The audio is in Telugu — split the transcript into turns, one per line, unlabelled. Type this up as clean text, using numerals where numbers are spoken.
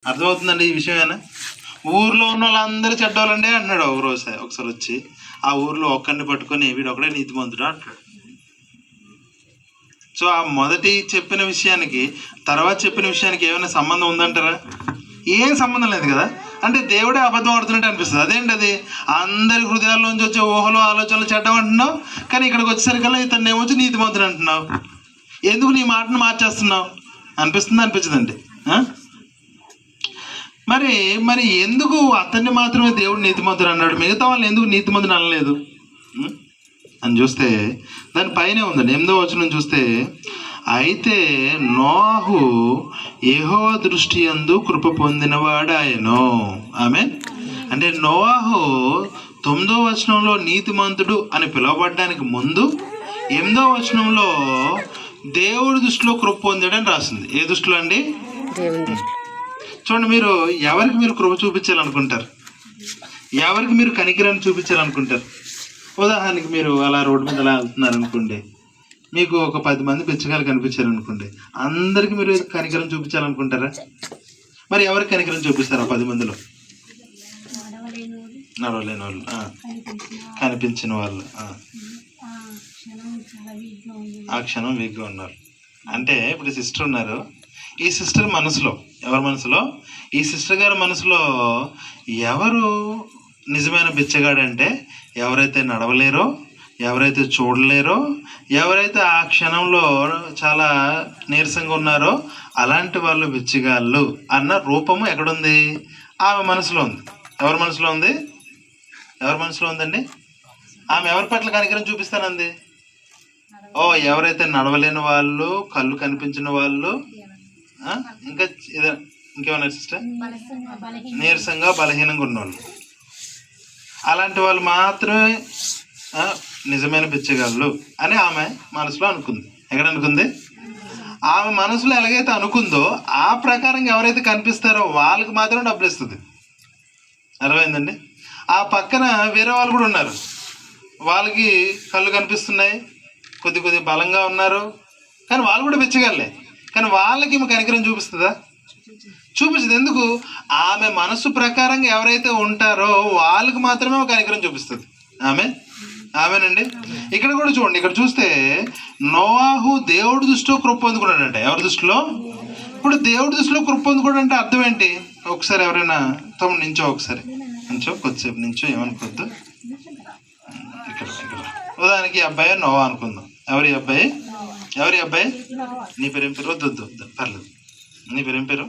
అర్థమవుతుందండి ఈ విషయమేనా? ఊర్లో ఉన్న వాళ్ళందరూ చెడ్డవాళ్ళండి అంటున్నాడు ఒకసారి వచ్చి ఆ ఊర్లో ఒక్కరిని పట్టుకొని వీడు ఒకడే నీతిమంతుడు అంటాడు. సో ఆ మొదటి చెప్పిన విషయానికి తర్వాత చెప్పిన విషయానికి ఏమైనా సంబంధం ఉందంటారా? ఏం సంబంధం లేదు కదా. అంటే దేవుడే అబద్ధం ఆడుతున్నట్టు అనిపిస్తుంది. అదేంటి అది? అందరి హృదయాల్లోంచి వచ్చే ఊహలు ఆలోచనలు చెడ్డం అంటున్నావు, కానీ ఇక్కడికి వచ్చేసరికల్లా ఇతన్ని ఏమొచ్చి నీతిమంతుడు అంటున్నావు. ఎందుకు నీ మాటను మార్చేస్తున్నావు అనిపించదండి. మరి ఎందుకు అతన్ని మాత్రమే దేవుడు నీతిమంతుడు అన్నాడు, మిగతా వాళ్ళని ఎందుకు నీతిమంతుడు అనలేదు అని చూస్తే దాని పైనే ఉందండి. 8వ వచనం చూస్తే, అయితే నోవాహు యెహోవా దృష్టి యందు కృప పొందినవాడాయను. ఆమేన్. అంటే నోవాహు 9వ వచనంలో నీతిమంతుడు అని పిలువబడడానికి ముందు 8వ వచనంలో దేవుడి దృష్టిలో కృప పొందాడని రాసింది. ఏ దృష్టిలో అండి? చూడండి, ఎవరికి మీరు కృప చూపించాలనుకుంటారు? ఎవరికి మీరు కనికరాన్ని చూపించాలనుకుంటారు? ఉదాహరణకి మీరు అలా రోడ్డు మీద అలా వెళ్తున్నారు అనుకోండి, మీకు ఒక 10 మంది బిచ్చగాళ్ళు కనిపించారు అనుకోండి, అందరికి మీరు కనికరం చూపించాలనుకుంటారా? మరి ఎవరికి కనికరం చూపిస్తారు? ఆ 10 మందిలో నడవలేని వాళ్ళు, కనిపించిన వాళ్ళు, ఆ క్షణం వీక్గా ఉన్నారు. అంటే ఇప్పుడు సిస్టర్ ఉన్నారు, ఈ సిస్టర్ మనసులో, ఎవరి మనసులో? ఈ సిస్టర్ గారి మనసులో ఎవరు నిజమైన బిచ్చగాడంటే ఎవరైతే నడవలేరో, ఎవరైతే చూడలేరో, ఎవరైతే ఆ క్షణంలో చాలా నీరసంగా ఉన్నారో అలాంటి వాళ్ళు బిచ్చగాళ్ళు అన్న రూపము ఎక్కడుంది? ఆమె మనసులో ఉంది. ఎవరి మనసులో ఉంది? ఎవరి మనసులో ఉందండి? ఆమె ఎవరి పట్ల కనికరం చూపిస్తానంది? ఎవరైతే నడవలేని వాళ్ళు, కళ్ళు కనిపించిన వాళ్ళు, ఇంకేమన్నా సిస్టర్, నీరసంగా బలహీనంగా ఉన్నవాళ్ళు, అలాంటి వాళ్ళు మాత్రమే నిజమైన బిచ్చగాళ్ళు అని ఆమె మనసులో అనుకుంది. ఎక్కడ అనుకుంది? ఆమె మనసులో ఎలాగైతే అనుకుందో ఆ ప్రకారంగా ఎవరైతే కనిపిస్తారో వాళ్ళకి మాత్రం డబ్బులు ఇస్తుంది. అర్థమైందండి? ఆ పక్కన వేరే వాళ్ళు కూడా ఉన్నారు, వాళ్ళకి కళ్ళు కనిపిస్తున్నాయి, కొద్ది బలంగా ఉన్నారు, కానీ వాళ్ళు కూడా బిచ్చగాళ్ళే, కానీ వాళ్ళకి ఈమె కనికరం చూపిస్తుందా? చూపించదు. ఎందుకు? ఆమె మనసు ప్రకారంగా ఎవరైతే ఉంటారో వాళ్ళకి మాత్రమే ఒక కనికరం చూపిస్తుంది. ఆమెనండి. ఇక్కడ కూడా చూడండి, ఇక్కడ చూస్తే నోవాహు దేవుడి దృష్టిలో కృప పొందుకున్నాడంట. ఎవరి దృష్టిలో? ఇప్పుడు దేవుడి దృష్టిలో కృప పొందుకోవడం అంటే అర్థం ఏంటి? ఒకసారి ఎవరైనా తమ్ముడు నించో కొద్దిసేపు నించో, ఏమనుకోద్దు. ఇక్కడ ఉదాహరణకి అబ్బాయి నోవా అనుకుందాం. ఎవరి అబ్బాయి? నీ పేరు ఏం పేరు? వద్దు పర్లేదు. నీ పేరు ఏం పేరు?